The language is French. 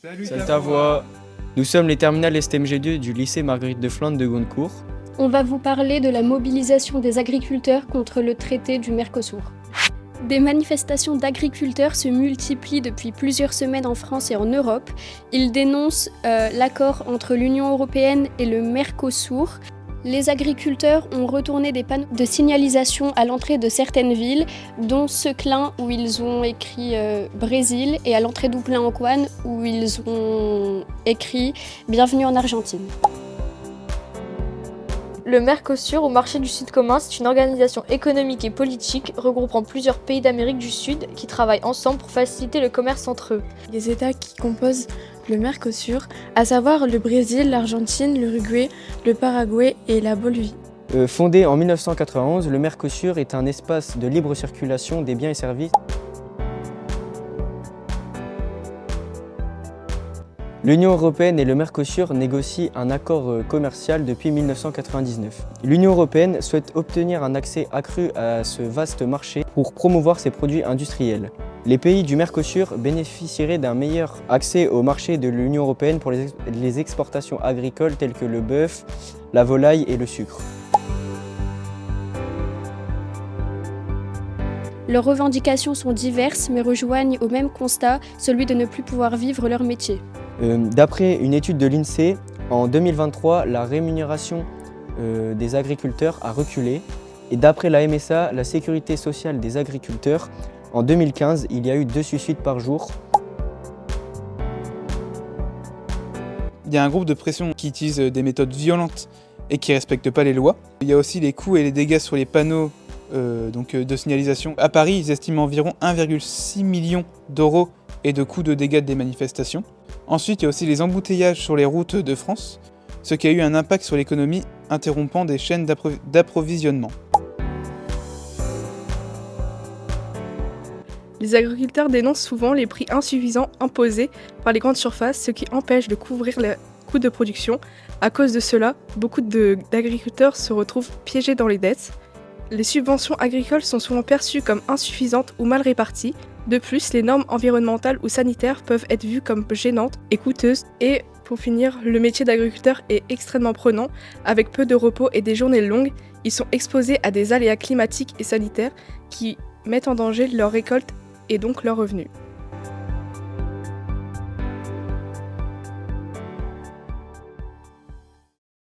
Salut ta voix. Nous sommes les terminales STMG2 du lycée Marguerite de Flandre de Goncourt. On va vous parler de la mobilisation des agriculteurs contre le traité du Mercosur. Des manifestations d'agriculteurs se multiplient depuis plusieurs semaines en France et en Europe. Ils dénoncent l'accord entre l'Union européenne et le Mercosur. Les agriculteurs ont retourné des panneaux de signalisation à l'entrée de certaines villes, dont Seclin où ils ont écrit Brésil et à l'entrée d'Ouplein-en-Couanne où ils ont écrit Bienvenue en Argentine. Le Mercosur, ou marché du Sud commun, c'est une organisation économique et politique regroupant plusieurs pays d'Amérique du Sud qui travaillent ensemble pour faciliter le commerce entre eux. Les États qui composent le Mercosur, à savoir le Brésil, l'Argentine, l'Uruguay, le Paraguay et la Bolivie. Fondé en 1991, le Mercosur est un espace de libre circulation des biens et services. L'Union européenne et le Mercosur négocient un accord commercial depuis 1999. L'Union européenne souhaite obtenir un accès accru à ce vaste marché pour promouvoir ses produits industriels. Les pays du Mercosur bénéficieraient d'un meilleur accès au marché de l'Union européenne pour les exportations agricoles telles que le bœuf, la volaille et le sucre. Leurs revendications sont diverses mais rejoignent au même constat, celui de ne plus pouvoir vivre leur métier. D'après une étude de l'INSEE, en 2023, la rémunération des agriculteurs a reculé. Et d'après la MSA, la sécurité sociale des agriculteurs, en 2015, il y a eu 2 suicides par jour. Il y a un groupe de pression qui utilise des méthodes violentes et qui ne respectent pas les lois. Il y a aussi les coûts et les dégâts sur les panneaux de signalisation. À Paris, ils estiment environ 1,6 million d'euros et de coûts de dégâts des manifestations. Ensuite, il y a aussi les embouteillages sur les routes de France, ce qui a eu un impact sur l'économie, interrompant des chaînes d'approvisionnement. Les agriculteurs dénoncent souvent les prix insuffisants imposés par les grandes surfaces, ce qui empêche de couvrir les coûts de production. À cause de cela, beaucoup d'agriculteurs se retrouvent piégés dans les dettes. Les subventions agricoles sont souvent perçues comme insuffisantes ou mal réparties. De plus, les normes environnementales ou sanitaires peuvent être vues comme gênantes et coûteuses. Et pour finir, le métier d'agriculteur est extrêmement prenant. Avec peu de repos et des journées longues, ils sont exposés à des aléas climatiques et sanitaires qui mettent en danger leur récolte et donc leurs revenus.